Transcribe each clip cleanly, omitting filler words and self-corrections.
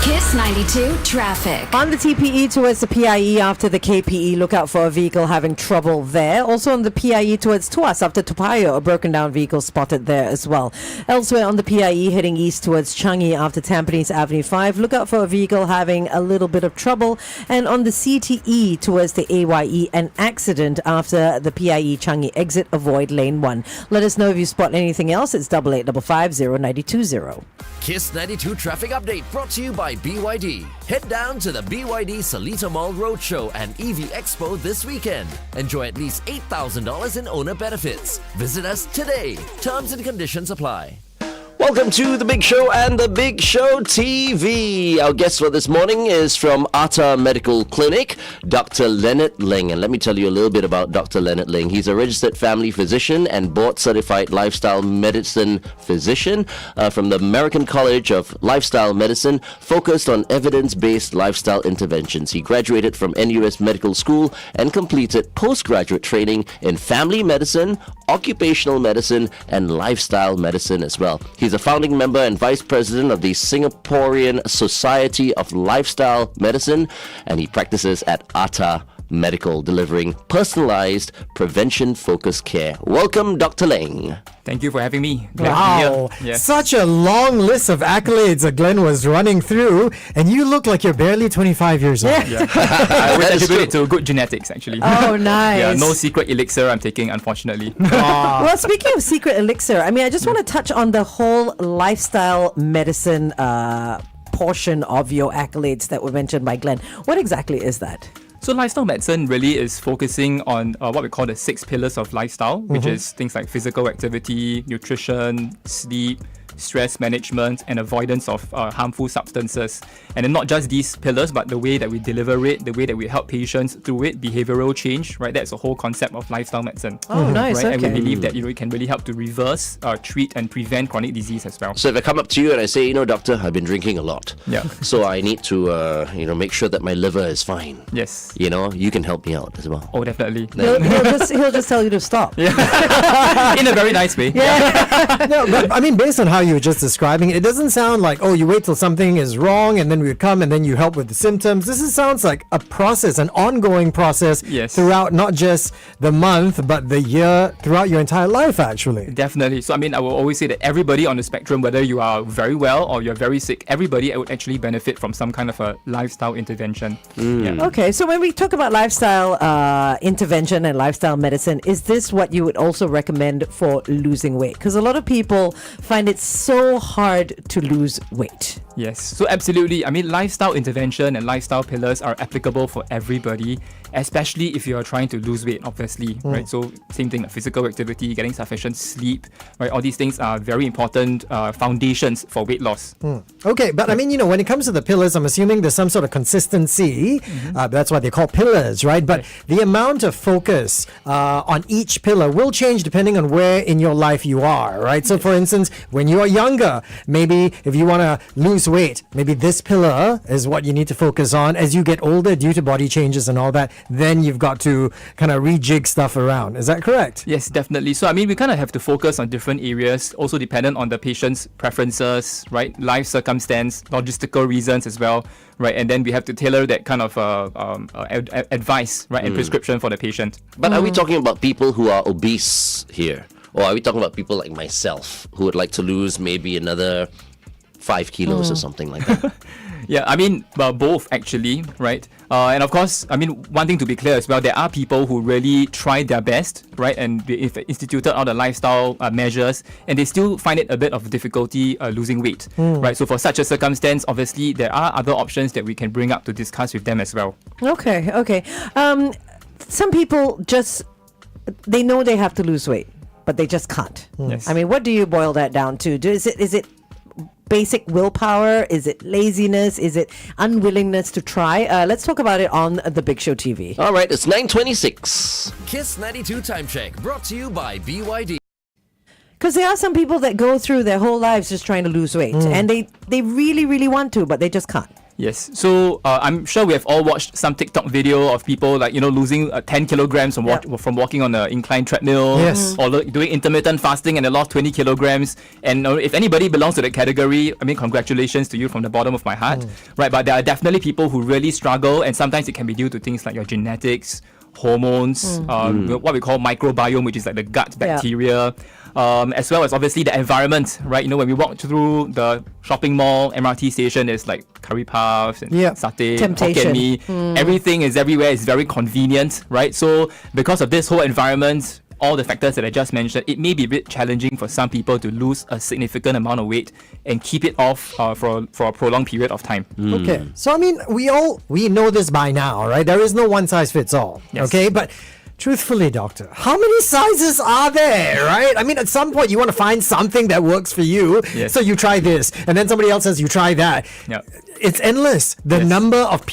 Kiss 92 traffic. On the TPE towards the PIE after the KPE, look out for a vehicle having trouble there. Also on the PIE towards Tuas after Topayo, a broken down vehicle spotted there as well. Elsewhere on the PIE heading east towards Changi after Tampines Avenue 5, look out for a vehicle having a little bit of trouble. And on the CTE towards the AYE, an accident after the PIE Changi exit, avoid lane 1. Let us know if you spot anything else. It's 8855 0920. Kiss 92 traffic update brought to you by BYD. Head down to the BYD Seletar Mall Roadshow and EV Expo this weekend. Enjoy at least $8,000 in owner benefits. Visit us today. Terms and conditions apply. Welcome to The Big Show and The Big Show TV. Our guest for this morning is from Atta Medical Clinic, Dr. Leonard Leng. And let me tell you a little bit about Dr. Leonard Leng. He's a registered family physician and board-certified lifestyle medicine physician from the American College of Lifestyle Medicine, focused on evidence-based lifestyle interventions. He graduated from NUS Medical School and completed postgraduate training in family medicine, occupational medicine, and lifestyle medicine as well. He's a founding member and vice president of the Singaporean Society of Lifestyle Medicine, and he practices at Atta Medical, delivering personalized, prevention-focused care. Welcome, Dr. Leng. Thank you for having me. Wow, Yes. such a long list of accolades that Glenn was running through, and you look like you're barely 25 years old. I always attribute it to good genetics, actually. Oh, nice. Yeah, no secret elixir I'm taking, unfortunately. Well, speaking of secret elixir, I mean, I just want to touch on the whole lifestyle medicine portion of your accolades that were mentioned by Glenn. What exactly is that? So lifestyle medicine really is focusing on what we call the 6 pillars of lifestyle, which is things like physical activity, nutrition, sleep, stress management, and avoidance of harmful substances. And then not just these pillars, but the way that we deliver it, the way that we help patients through it, behavioral change, right? That's the whole concept of lifestyle medicine. Oh, nice. Right? Okay. And we believe that it can really help to reverse, treat, and prevent chronic disease as well. So if I come up to you and I say, doctor, I've been drinking a lot. Yeah. So I need to, make sure that my liver is fine. Yes. You can help me out as well. Oh, definitely. He'll just tell you to stop. In a very nice way. No, but I mean, based on how you were just describing it doesn't sound like, oh, you wait till something is wrong and then we would come and then you help with the symptoms. Sounds like a process, an ongoing process throughout not just the month, but the year, throughout your entire life, actually. Definitely. So, I mean, I will always say that everybody on the spectrum, whether you are very well or you're very sick, everybody would actually benefit from some kind of a lifestyle intervention. Yeah. Okay, so when we talk about lifestyle intervention and lifestyle medicine, is this what you would also recommend for losing weight? Because a lot of people find it so hard to lose weight. Yes, so absolutely. I mean, lifestyle intervention and lifestyle pillars are applicable for everybody, especially if you are trying to lose weight, obviously, right? So same thing, like physical activity, getting sufficient sleep, right? All these things are very important foundations for weight loss. Okay, but I mean, when it comes to the pillars, I'm assuming there's some sort of consistency. That's why they call pillars, right? But the amount of focus on each pillar will change depending on where in your life you are, right? So for instance, when you are younger, maybe if you want to lose weight, maybe this pillar is what you need to focus on. As you get older, due to body changes and all that, then you've got to kind of rejig stuff around. Is that correct? Yes, definitely. So, I mean, we kind of have to focus on different areas, also dependent on the patient's preferences, right? Life circumstance, logistical reasons as well, right? And then we have to tailor that kind of advice, right, and prescription for the patient. But are we talking about people who are obese here? Or are we talking about people like myself who would like to lose maybe another 5 kilos or something like that? Yeah, I mean, both actually, right? And of course, I mean, one thing to be clear as well, there are people who really try their best, right? And they've instituted all the lifestyle measures, and they still find it a bit of difficulty losing weight, right? So for such a circumstance, obviously, there are other options that we can bring up to discuss with them as well. Okay. Some people they know they have to lose weight, but they just can't. Yes. I mean, what do you boil that down to? Is it basic willpower? Is it laziness? Is it unwillingness to try? Let's talk about it on The Big Show TV. All right, it's 9:26. Kiss 92 Time Check, brought to you by BYD. Because there are some people that go through their whole lives just trying to lose weight, and they really, really want to, but they just can't. Yes. So I'm sure we have all watched some TikTok video of people losing 10 kilograms from walking on an inclined treadmill. Yes. Or doing intermittent fasting and they lost 20 kilograms. And if anybody belongs to that category, I mean, congratulations to you from the bottom of my heart. Right. But there are definitely people who really struggle, and sometimes it can be due to things like your genetics, hormones, what we call microbiome, which is like the gut bacteria. As well as obviously the environment, right? When we walk through the shopping mall, MRT station, there's like curry puffs and satay, Temptation. Hokkien mee. Everything is everywhere. It's very convenient, right? So because of this whole environment, all the factors that I just mentioned, it may be a bit challenging for some people to lose a significant amount of weight and keep it off for a prolonged period of time. Okay. So, I mean, we know this by now, right? There is no one size fits all. Yes. Okay. But truthfully, doctor, how many sizes are there, right? I mean, at some point, you want to find something that works for you. Yes. So you try this, and then somebody else says you try that. Yep. It's endless. The number of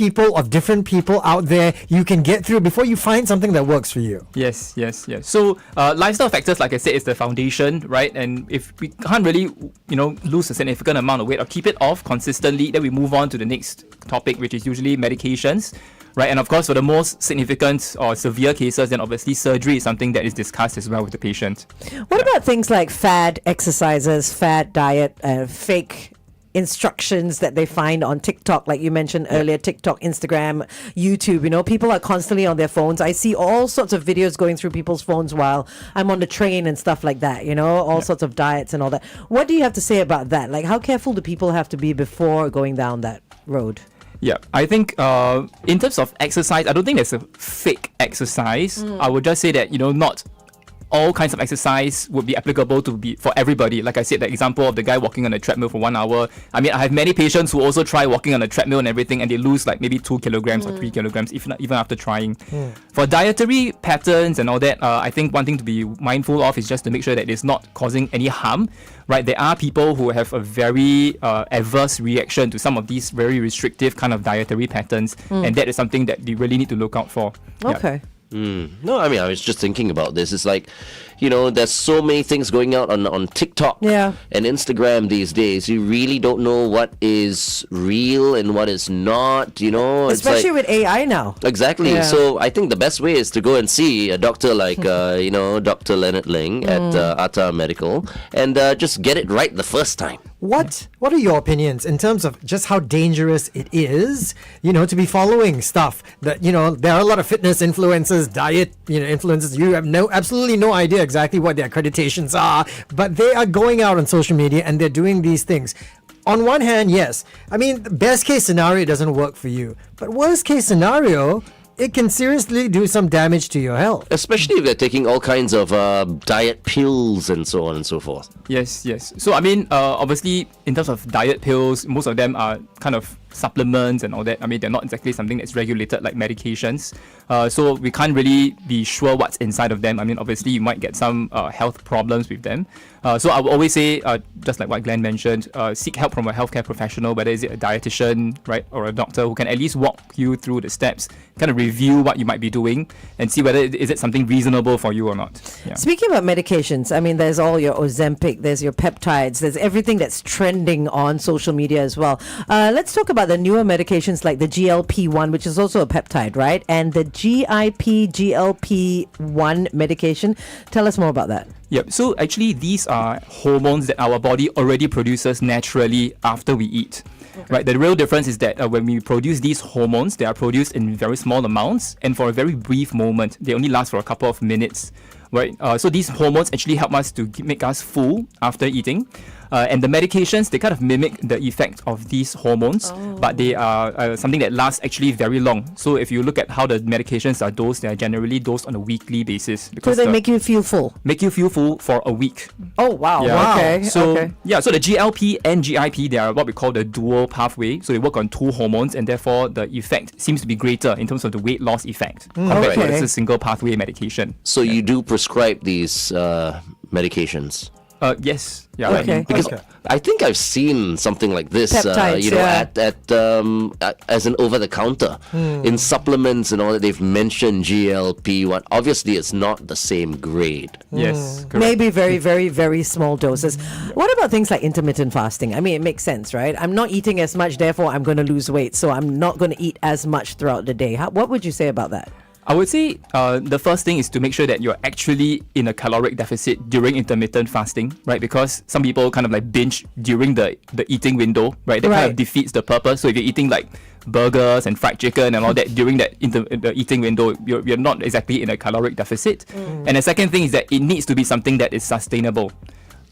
different people out there you can get through before you find something that works for you. Yes. So lifestyle factors, like I said, is the foundation, right? And if we can't really, lose a significant amount of weight or keep it off consistently, then we move on to the next topic, which is usually medications. Right, and of course, for the most significant or severe cases, then obviously surgery is something that is discussed as well with the patient. What about things like fad exercises, fad diet, fake instructions that they find on TikTok, like you mentioned earlier, TikTok, Instagram, YouTube? People are constantly on their phones. I see all sorts of videos going through people's phones while I'm on the train and stuff like that, all sorts of diets and all that. What do you have to say about that? Like, how careful do people have to be before going down that road? Yeah, I think in terms of exercise, I don't think there's a fake exercise. I would just say that, not all kinds of exercise would be applicable for everybody. Like I said, the example of the guy walking on a treadmill for 1 hour. I mean, I have many patients who also try walking on a treadmill and everything, and they lose like maybe 2 kilograms or 3 kilograms, even after trying. For dietary patterns and all that, I think one thing to be mindful of is just to make sure that it's not causing any harm. Right, there are people who have a very adverse reaction to some of these very restrictive kind of dietary patterns, and that is something that you really need to look out for. Okay. No, I mean, I was just thinking about this. It's like, there's so many things going out on TikTok and Instagram these days. You really don't know what is real and what is not, Especially with AI now. Exactly. Yeah. So I think the best way is to go and see a doctor like, Dr. Leonard Leng at Atta Medical and just get it right the first time. What are your opinions in terms of just how dangerous it is, to be following stuff that, there are a lot of fitness influencers, diet, influencers. You have absolutely no idea exactly what their accreditations are, but they are going out on social media and they're doing these things. On one hand, yes. I mean, best case scenario, it doesn't work for you. But worst case scenario, it can seriously do some damage to your health. Especially if they're taking all kinds of diet pills and so on and so forth. Yes. So, I mean, obviously, in terms of diet pills, most of them are kind of supplements and all that. I mean, they're not exactly something that's regulated like medications. So we can't really be sure what's inside of them. I mean, obviously, you might get some health problems with them. So I would always say, just like what Glenn mentioned, seek help from a healthcare professional, whether it's a dietitian, right, or a doctor who can at least walk you through the steps, kind of review what you might be doing and see whether is it something reasonable for you or not. Yeah. Speaking about medications, I mean, there's all your Ozempic, there's your peptides, there's everything that's trending on social media as well. Let's talk about the newer medications like the GLP-1, which is also a peptide, right? And the GLP-1 medication. Tell us more about that. Yep. So actually, these are hormones that our body already produces naturally after we eat. Okay. Right. The real difference is that when we produce these hormones, they are produced in very small amounts and for a very brief moment. They only last for a couple of minutes. Right. So these hormones actually help us to make us full after eating. And the medications, they kind of mimic the effect of these hormones, but they are something that lasts actually very long. So if you look at how the medications are dosed, they are generally dosed on a weekly basis. So they make you feel full? Make you feel full for a week. Oh, wow. Yeah. Wow. Okay. So the GLP and GIP, they are what we call the dual pathway. So they work on two hormones, and therefore the effect seems to be greater in terms of the weight loss effect compared to a single pathway medication. So you do prescribe these medications? Yes. Yeah. Okay. Because I think I've seen something like this, Peptides, at as an over the counter in supplements and all that. They've mentioned GLP-1. Obviously, it's not the same grade. Yes. Correct. Maybe very, very, very small doses. What about things like intermittent fasting? I mean, it makes sense, right? I'm not eating as much, therefore I'm going to lose weight, so I'm not going to eat as much throughout the day. What would you say about that? I would say the first thing is to make sure that you're actually in a caloric deficit during intermittent fasting, right? Because some people kind of like binge during the eating window, right? That kind of defeats the purpose. So if you're eating like burgers and fried chicken and all that during that the eating window, you're not exactly in a caloric deficit. And the second thing is that it needs to be something that is sustainable.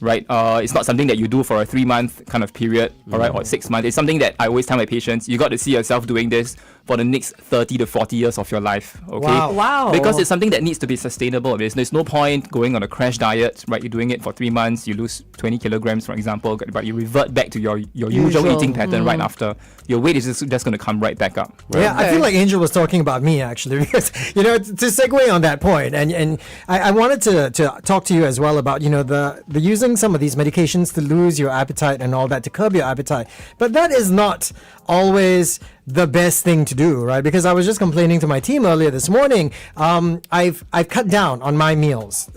Right, it's not something that you do for a 3-month kind of period, all right, or 6 months. It's something that I always tell my patients, you got to see yourself doing this for the next 30 to 40 years of your life, okay? Wow. Because it's something that needs to be sustainable. There's no point going on a crash diet, right? You're doing it for 3 months, you lose 20 kilograms, for example, but you revert back to your usual eating pattern right after. Your weight is just going to come right back up. Right? Yeah, I feel like Angel was talking about me actually because to segue on that point, and I wanted to talk to you as well about the using some of these medications to lose your appetite and all that, to curb your appetite, but that is not always the best thing to do, right? Because I was just complaining to my team earlier this morning. I've cut down on my meals.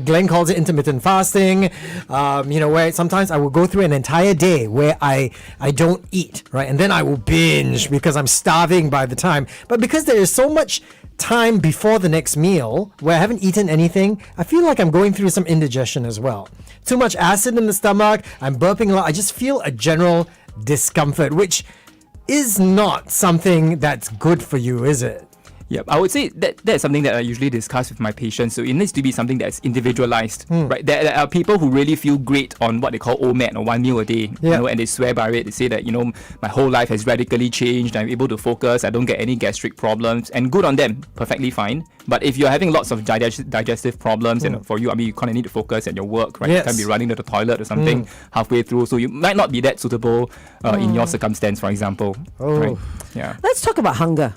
Glenn calls it intermittent fasting. Where sometimes I will go through an entire day where I don't eat, right? And then I will binge because I'm starving by the time. But because there is so much time before the next meal where I haven't eaten anything, I feel like I'm going through some indigestion as well. Too much acid in the stomach, I'm burping a lot. I just feel a general discomfort, which is not something that's good for you, is it? Yeah, I would say that's something that I usually discuss with my patients. So it needs to be something that's individualized, right? There are people who really feel great on what they call OMAD, or 1 meal a day, and they swear by it. They say that, my whole life has radically changed. I'm able to focus. I don't get any gastric problems, and good on them, perfectly fine. But if you're having lots of digestive problems, and for you, you kind of need to focus at your work, right? You can't be running to the toilet or something halfway through, so you might not be that suitable in your circumstance, for example. Right? Yeah. Let's talk about hunger.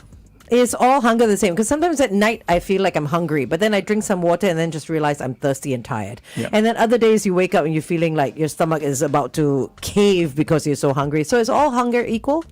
Is all hunger the same? Because sometimes at night I feel like I'm hungry, but then I drink some water and then just realize I'm thirsty and tired. Yeah. And then other days you wake up and you're feeling like your stomach is about to cave because you're so hungry. So is all hunger equal?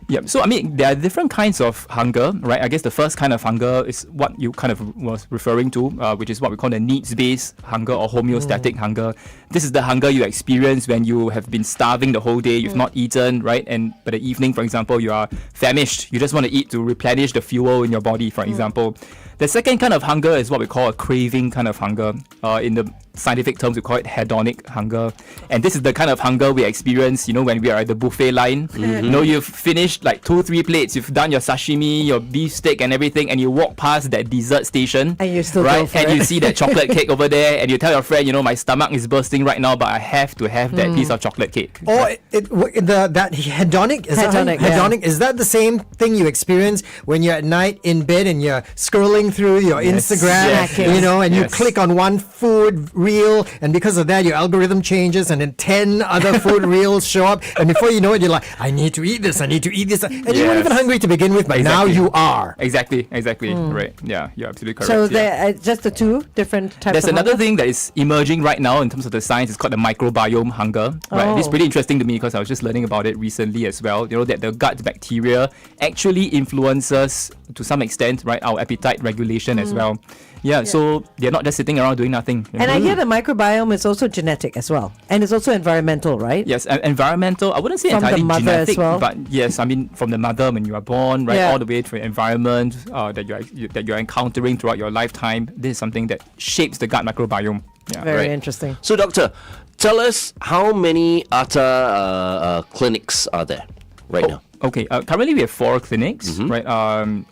Yeah, so there are different kinds of hunger, right? I guess the first kind of hunger is what you kind of was referring to, which is what we call the needs-based hunger or homeostatic hunger. This is the hunger you experience when you have been starving the whole day, you've not eaten, right? And by the evening, for example, you are famished. You just want to eat to replenish the fuel in your body, for example. The second kind of hunger is what we call a craving kind of hunger. In the scientific terms, we call it hedonic hunger. And this is the kind of hunger we experience, when we are at the buffet line. You've finished like 2-3 plates, you've done your sashimi, your beef steak and everything, and you walk past that dessert station. And you still right? go for and it. You see that chocolate cake over there, and you tell your friend, my stomach is bursting right now, but I have to have that piece of chocolate cake. Or that hedonic, hedonic, is that the same thing you experience when you're at night in bed and you're scrolling through your Instagram, and you click on one food reel, and because of that your algorithm changes and then 10 other food reels show up, and before you know it you're like, I need to eat this, and you weren't even hungry to begin with, but now you are. Exactly. Right. Yeah, you're absolutely correct. So there are just the two different types There's of another hunger? thing that is emerging right now in terms of the science. It's called the microbiome hunger. Right? It's pretty interesting to me because I was just learning about it recently as well. That the gut bacteria actually influences to some extent, right, our appetite regulation as well. Yeah, so they're not just sitting around doing nothing. And I hear the microbiome is also genetic as well. And it's also environmental, right? Yes, environmental. I wouldn't say From the entirely mother genetic, as well. but yes, from the mother when you are born, right, all the way to the environment that you're encountering throughout your lifetime. This is something that shapes the gut microbiome. Yeah. Very interesting. So, doctor, tell us how many ATA clinics are there right now? Okay, currently we have 4 clinics, right?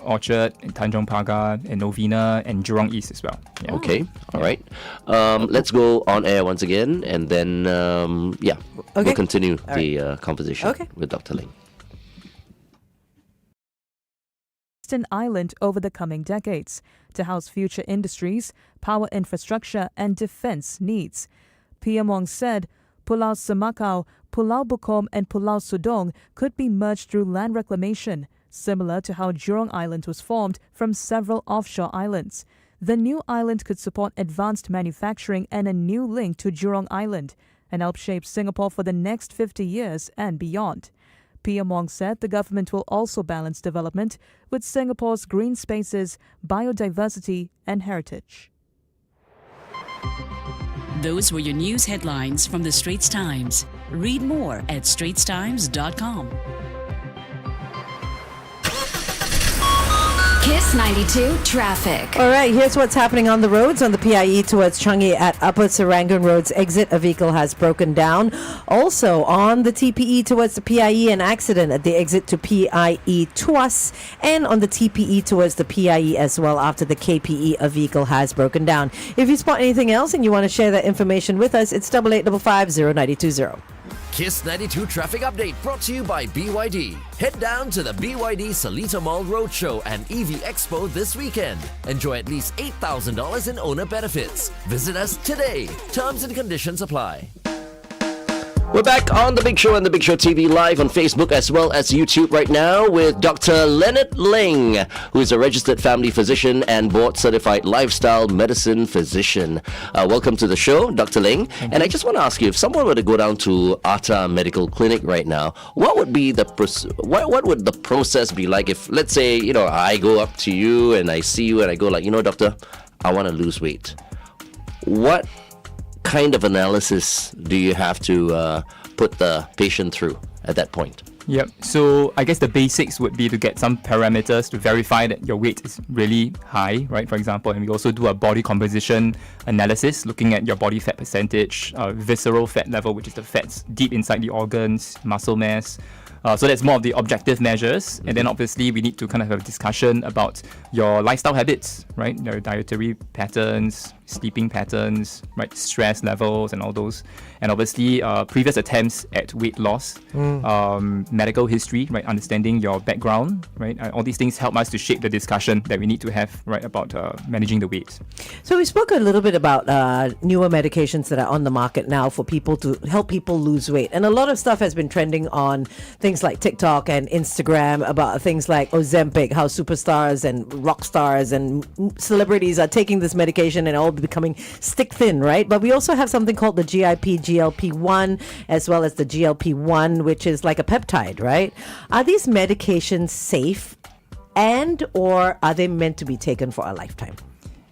Orchard, in Tanjong Pagar, and Novena, and Jurong East as well. Yeah. Okay, all right. Let's go on air once again, and then, we'll continue the conversation with Dr. Leng. Island over the coming decades to house future industries, power infrastructure, and defense needs. PM Wong said Pulau Semakau, Pulau Bukom, and Pulau Sudong could be merged through land reclamation, similar to how Jurong Island was formed from several offshore islands. The new island could support advanced manufacturing and a new link to Jurong Island and help shape Singapore for the next 50 years and beyond. PM Wong said the government will also balance development with Singapore's green spaces, biodiversity and heritage. Those were your news headlines from the Straits Times. Read more at straitstimes.com. Kiss 92 traffic. All right, here's what's happening on the roads. On the PIE towards Changi at Upper Serangoon Road's exit, a vehicle has broken down. Also, on the TPE towards the PIE, an accident at the exit to PIE Tuas. And on the TPE towards the PIE as well, after the KPE, a vehicle has broken down. If you spot anything else and you want to share that information with us, it's 8855 Kiss 92 traffic update brought to you by BYD. Head down to the BYD Seletar Mall Roadshow and EV Expo this weekend. Enjoy at least $8,000 in owner benefits. Visit us today. Terms and conditions apply. We're back on The Big Show and The Big Show TV live on Facebook as well as YouTube right now with Dr. Leonard Leng, who is a registered family physician and board-certified lifestyle medicine physician. Welcome to the show, Dr. Leng. And I just want to ask you, if someone were to go down to Ata Medical Clinic right now, what would be the what would the process be like if, let's say, I go up to you and I see you and I go like, doctor, I want to lose weight. What kind of analysis do you have to put the patient through at that point? Yep. So I guess the basics would be to get some parameters to verify that your weight is really high, right? For example, and we also do a body composition analysis, looking at your body fat percentage, visceral fat level, which is the fats deep inside the organs, muscle mass. So that's more of the objective measures. And then obviously we need to kind of have a discussion about your lifestyle habits, right? Your dietary patterns, sleeping patterns, right? Stress levels and all those. And obviously previous attempts at weight loss, medical history, right? Understanding your background, right? All these things help us to shape the discussion that we need to have, right? About managing the weight. So we spoke a little bit about newer medications that are on the market now for people to help people lose weight. And a lot of stuff has been trending on things like TikTok and Instagram about things like Ozempic, how superstars and rock stars and celebrities are taking this medication and all becoming stick thin, right? But we also have something called the GLP-1 as well as the GLP-1, which is like a peptide, right? Are these medications safe or are they meant to be taken for a lifetime?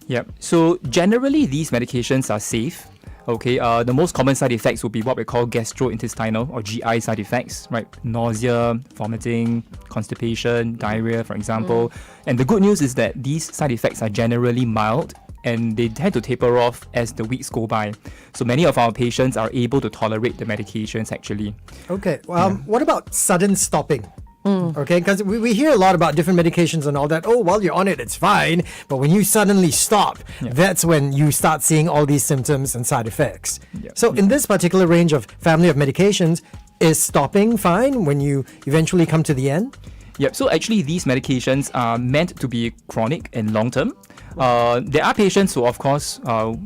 Yep. So generally these medications are safe. Okay, the most common side effects would be what we call gastrointestinal or GI side effects, right? Nausea, vomiting, constipation, diarrhea, for example. And the good news is that these side effects are generally mild and they tend to taper off as the weeks go by. So many of our patients are able to tolerate the medications actually. Okay, what about sudden stopping? Okay, because we hear a lot about different medications and all that. Oh, while you're on it, it's fine. But when you suddenly stop, that's when you start seeing all these symptoms and side effects. So in this particular range of family of medications, is stopping fine when you eventually come to the end? Yep, so actually these medications are meant to be chronic and long-term. There are patients who, of course,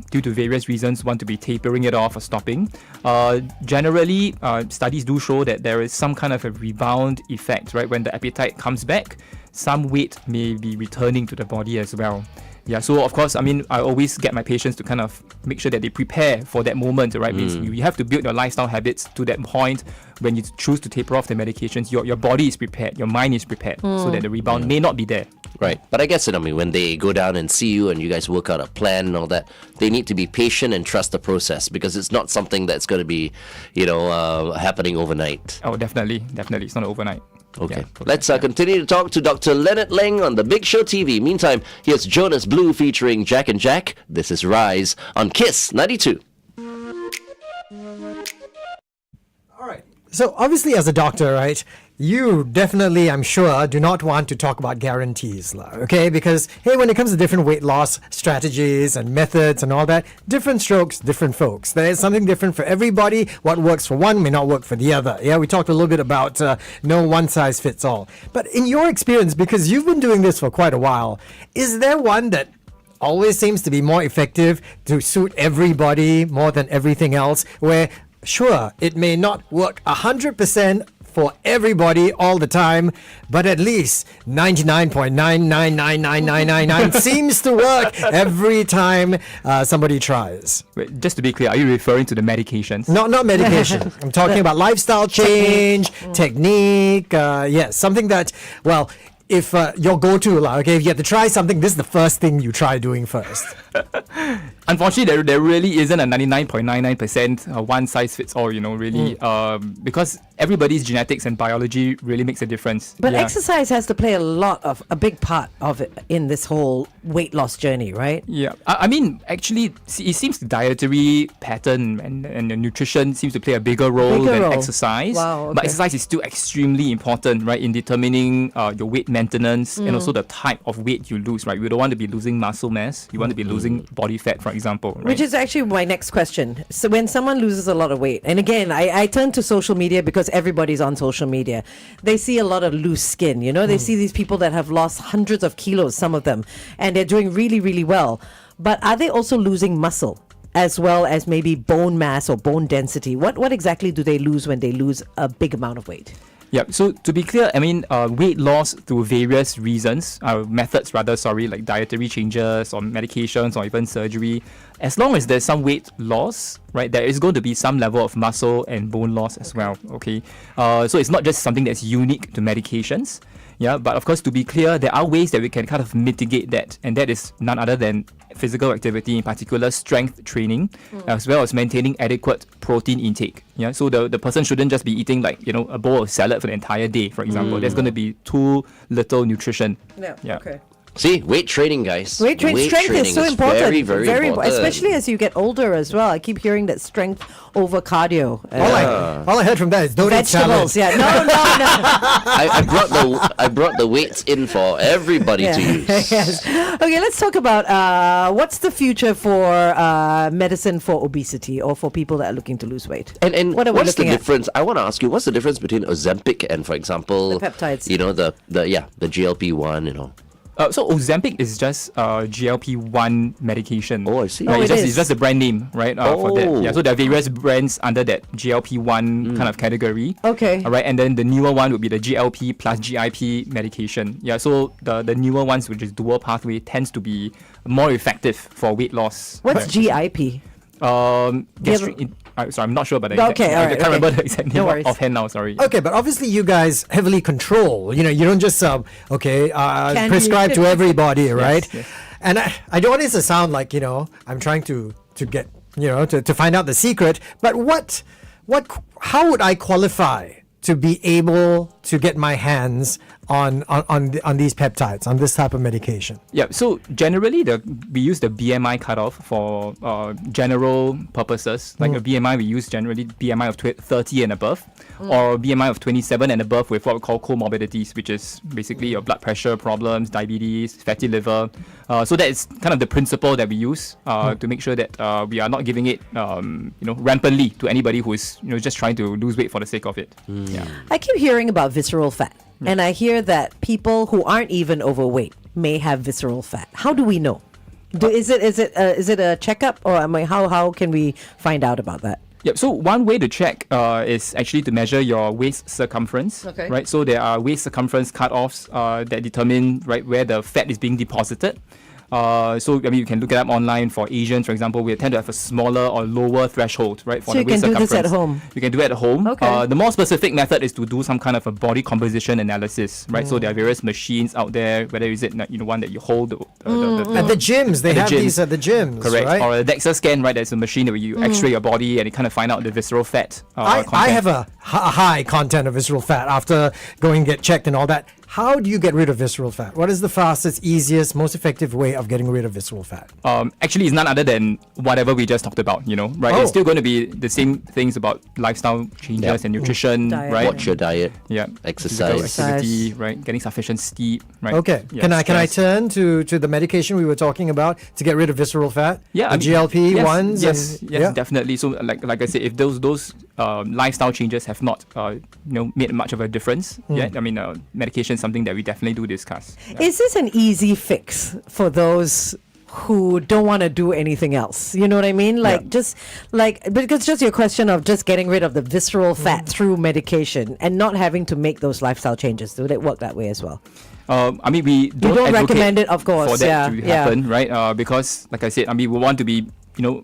due to various reasons, want to be tapering it off or stopping. Generally, studies do show that there is some kind of a rebound effect, right? When the appetite comes back, some weight may be returning to the body as well. Yeah, so of course, I always get my patients to kind of make sure that they prepare for that moment, right? Means you have to build your lifestyle habits to that point when you choose to taper off the medications. Your body is prepared, your mind is prepared, so that the rebound may not be there. Right. But I guess, when they go down and see you and you guys work out a plan and all that, they need to be patient and trust the process because it's not something that's going to be, happening overnight. Oh, definitely. It's not overnight. Okay. Yeah, Let's continue to talk to Dr. Leonard Leng on The Big Show TV. Meantime, here's Jonas Blue featuring Jack and Jack. This is Rise on Kiss 92. All right. So obviously as a doctor, right, you definitely, I'm sure, do not want to talk about guarantees, okay? Because, hey, when it comes to different weight loss strategies and methods and all that, different strokes, different folks. There is something different for everybody. What works for one may not work for the other. Yeah, we talked a little bit about no one size fits all. But in your experience, because you've been doing this for quite a while, is there one that always seems to be more effective to suit everybody more than everything else, where, sure, it may not work 100% for everybody all the time, but at least 99.999999 seems to work every time somebody tries. Wait, just to be clear, are you referring to the medications? Not medication. I'm talking about lifestyle change, technique. Yes, something that, well, if your go-to, okay, if you have to try something, this is the first thing you try doing first. Unfortunately, there really isn't a 99.99% one-size-fits-all, really, because everybody's genetics and biology really makes a difference. But exercise has to play a big part of it in this whole weight loss journey, right? Yeah, I mean, actually, it seems the dietary pattern and the nutrition seems to play a bigger role than exercise. Wow, okay. But exercise is still extremely important, right, in determining your weight maintenance and also the type of weight you lose, right? We don't want to be losing muscle mass. You want to be losing body fat, for example. Right? Which is actually my next question. So when someone loses a lot of weight, and again, I turn to social media because everybody's on social media, they see a lot of loose skin, they see these people that have lost hundreds of kilos, some of them, and they're doing really, really well. But are they also losing muscle as well as maybe bone mass or bone density? What exactly do they lose when they lose a big amount of weight? Yeah, so to be clear, I mean, weight loss through various reasons, methods rather, like dietary changes or medications or even surgery, as long as there's some weight loss, right, there is going to be some level of muscle and bone loss as well, okay? So it's not just something that's unique to medications. Yeah, but of course, to be clear, there are ways that we can kind of mitigate that, and that is none other than physical activity, in particular strength training, as well as maintaining adequate protein intake. Yeah, so the person shouldn't just be eating a bowl of salad for the entire day, for example. There's going to be too little nutrition. Yeah. Okay. See, weight training, guys. Weight training, strength is so important. Very, very important. Especially as you get older as well. I keep hearing that strength over cardio. All I heard from that is don't eat salad. Vegetables, yeah. No. I brought the weights in for everybody to use. Yes. Okay, let's talk about what's the future for medicine for obesity or for people that are looking to lose weight. And what are we what's the looking at? difference? I want to ask you, what's the difference between Ozempic and, for example, The peptides. the GLP-1, So Ozempic is just GLP-1 medication. Oh, I see. Right? Oh, It's just a brand name, right? For that. Yeah. So there are various brands under that GLP-1 kind of category. Okay. All right. And then the newer one would be the GLP plus GIP medication. Yeah. So the newer ones, which is dual pathway, tends to be more effective for weight loss. What's GIP? Sorry, I'm not sure about the exact. Okay, all right, I can't remember the exact No name worries. offhand now. Sorry. Okay, but obviously you guys heavily control. You don't just prescribe to everybody, right? Yes. And I don't want this to sound like I'm trying to get to find out the secret. But how would I qualify to be able to get my hands on these peptides, on this type of medication? Yeah, so generally we use the BMI cutoff for general purposes. Like a BMI, we use generally BMI of 30 and above, or BMI of 27 and above with what we call comorbidities, which is basically your blood pressure problems, diabetes, fatty liver. So that is kind of the principle that we use to make sure that we are not giving it rampantly to anybody who is just trying to lose weight for the sake of it. Yeah. I keep hearing about visceral fat. And I hear that people who aren't even overweight may have visceral fat. How do we know? Is it a checkup, or how can we find out about that? Yeah, so one way to check is actually to measure your waist circumference. Okay. Right, so there are waist circumference cutoffs that determine where the fat is being deposited. So you can look it up online. For Asians, for example, we tend to have a smaller or lower threshold, right? For So the you can waist do this circumference. at home? You can do it at home. Okay. The more specific method is to do some kind of a body composition analysis, right? So there are various machines out there, whether is it one that you hold At the gyms, they have these at the gyms, correct, right? or a DEXA scan, right? There's a machine where you X-ray your body and you kind of find out the visceral fat. I content. have a high content of visceral fat after going and get checked and all that. How do you get rid of visceral fat? What is the fastest, easiest, most effective way of getting rid of visceral fat? Actually, it's none other than whatever we just talked about, right? Oh. It's still going to be the same things about lifestyle changes and nutrition, Diet. right? Watch your diet. Yeah. Exercise. Physical activity, right? Getting sufficient sleep, right? Okay. Yeah, Can I stress. turn to the medication we were talking about to get rid of visceral fat? Yeah, the GLP ones. Yes, and, yes, definitely. So, like I said, if those lifestyle changes have not, made much of a difference yet, medication is something that we definitely do discuss. Yeah. Is this an easy fix for those who don't want to do anything else. You know what I mean? Like because just your question of just getting rid of the visceral fat through medication and not having to make those lifestyle changes. Do they work that way as well? I mean, we don't recommend it, of course, for that to happen, right? Because, like I said, I mean, we want to be,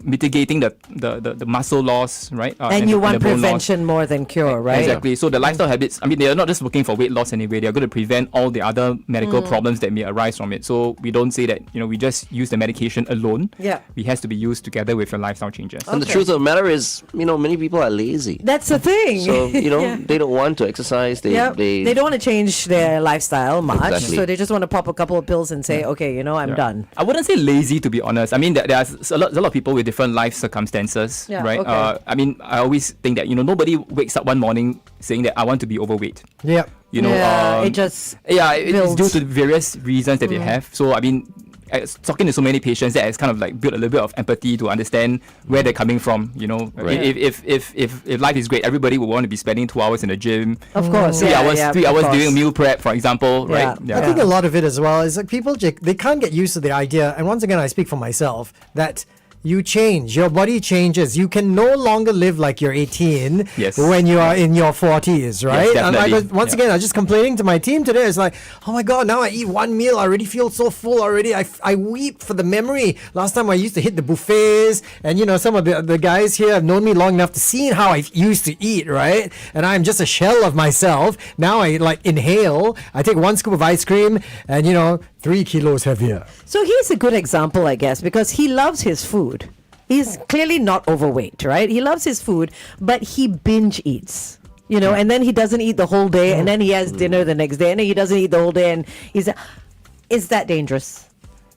mitigating the muscle loss, right? And you want the bone prevention loss. more than cure, right? Exactly. So the lifestyle habits, I mean, they are not just looking for weight loss anyway. They are going to prevent all the other medical problems that may arise from it. So we don't say that, we just use the medication alone. Yeah. It has to be used together with your lifestyle changes. And the truth of the matter is, many people are lazy. That's the thing. So, they don't want to exercise. They don't want to change their lifestyle much. Exactly. So they just want to pop a couple of pills and say, okay, I'm done. I wouldn't say lazy, to be honest. I mean, there's a lot of people with different life circumstances, right? Okay. I mean, I always think that, nobody wakes up one morning saying that I want to be overweight. Yeah. It just it's due to various reasons that they have. So, I mean, talking to so many patients, that has kind of like built a little bit of empathy to understand where they're coming from. Right. If life is great, everybody would want to be spending 2 hours in the gym. Of course, 3 hours doing meal prep, for example, right? I think a lot of it as well is like people, they can't get used to the idea. And once again, I speak for myself that you change, your body changes. You can no longer live like you're 18 when you are in your 40s, right? Yes, definitely. And once again, I was just complaining to my team today. It's like, oh my God, now I eat one meal, I already feel so full already. I weep for the memory. Last time I used to hit the buffets, and some of the guys here have known me long enough to see how I used to eat, right? And I'm just a shell of myself. Now I inhale, I take one scoop of ice cream, and 3 kilos heavier. So he's a good example, I guess, because he loves his food. He's clearly not overweight, right? He loves his food, but he binge eats, and then he doesn't eat the whole day, and then he has dinner the next day, and then he doesn't eat the whole day, and is that dangerous?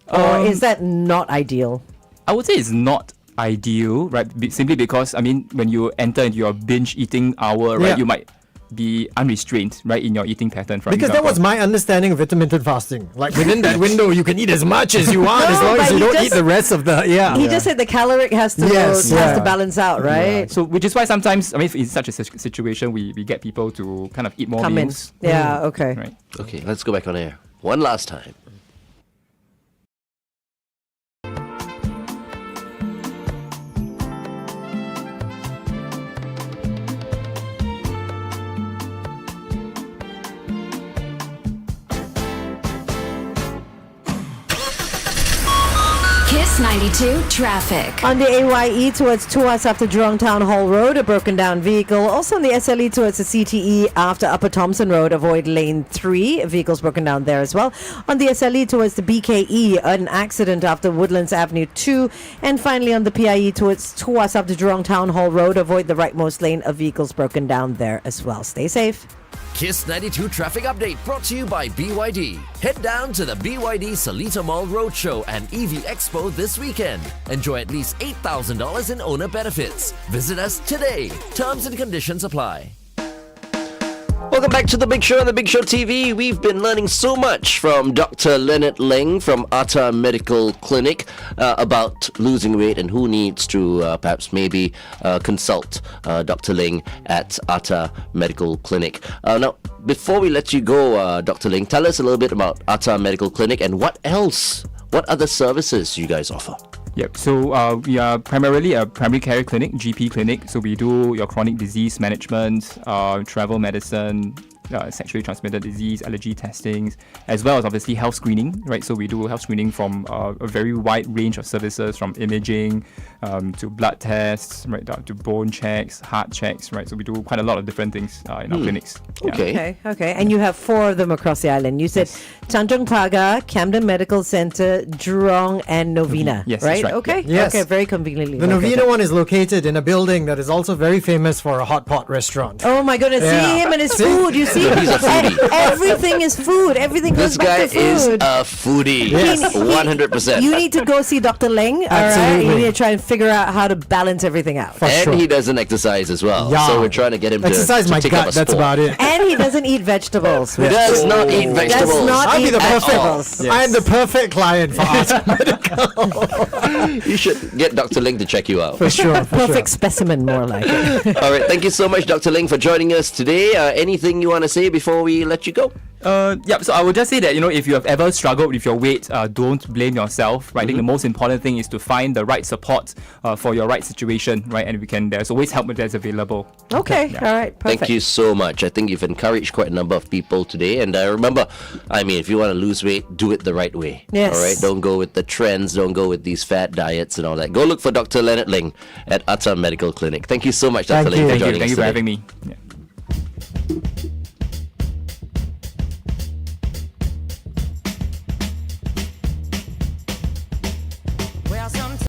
Or is that not ideal? I would say it's not ideal, right? Simply because, I mean, when you enter into your binge eating hour, right, you might be unrestrained, right, in your eating pattern. Because that was my understanding of intermittent fasting. Like within that window, you can eat as much as you want, as long as you don't eat the rest of the. He just said the caloric has to balance out, right? Yeah. So, which is why sometimes, I mean, in such a situation, we get people to kind of eat more meals. Yeah. Okay. Right. Okay, let's go back on air one last time. Kiss 92 traffic. On the AYE towards Tuas after Jurong Town Hall Road, a broken down vehicle. Also on the SLE towards the CTE after Upper Thompson Road, avoid lane 3. Vehicles broken down there as well. On the SLE towards the BKE, an accident after Woodlands Avenue 2. And finally on the PIE towards Tuas after Jurong Town Hall Road, avoid the rightmost lane of vehicles broken down there as well. Stay safe. Kiss 92 traffic update brought to you by BYD. Head down to the BYD Seletar Mall Roadshow and EV Expo this weekend. Enjoy at least $8,000 in owner benefits. Visit us today. Terms and conditions apply. Welcome back to The Big Show on The Big Show TV. We've been learning so much from Dr. Leonard Leng from Atta Medical Clinic about losing weight and who needs to perhaps maybe consult Dr. Leng at Atta Medical Clinic. Now, before we let you go, Dr. Leng, tell us a little bit about Atta Medical Clinic and what else, what other services you guys offer. Yep. So we are primarily a primary care clinic, GP clinic. So we do your chronic disease management, travel medicine, sexually transmitted disease, allergy testings, as well as obviously health screening, right? So we do health screening from a very wide range of services, from imaging to blood tests, right, to bone checks, heart checks, right? So we do quite a lot of different things in our clinics. Okay. Okay. And you have 4 of them across the island. You said Tanjong Pagar, Camden Medical Center, Jurong, and Novena. Yes, right? that's right. Okay. Yeah. Yes. Okay. Very conveniently. The Novena one is located in a building that is also very famous for a hot pot restaurant. Oh my goodness! Yeah. See him and his food. You see, He's a foodie. everything is food. Everything This goes back guy to food. is a foodie. Yes. 100%. You need to go see Dr. Leng. All right. Absolutely. You need to try and figure out how to balance everything out. For And sure. he doesn't exercise as well. Yeah. So we're trying to get him Exercise to my take up gut, a that's sport. about it. And he doesn't eat vegetables. He does not eat Does vegetables. not I'd be eat the perfect. vegetables. I am the perfect client for Atta. You should get Dr. Leng to check you out. For sure. Perfect specimen, more like it. All right. Thank you so much, Dr. Leng, for joining us today. Anything you want to say before we let you go? So I would just say that, if you have ever struggled with your weight, don't blame yourself, right? I think the most important thing is to find the right support for your right situation, right? And there's always help that's available. Okay, all right, perfect. Thank you so much. I think you've encouraged quite a number of people today. And remember, if you want to lose weight, do it the right way. Yes. All right? Don't go with the trends. Don't go with these fat diets and all that. Go look for Dr. Leonard Leng at Atta Medical Clinic. Thank you so much, Dr. Leng, for joining us Thank you for today. having me. Yeah.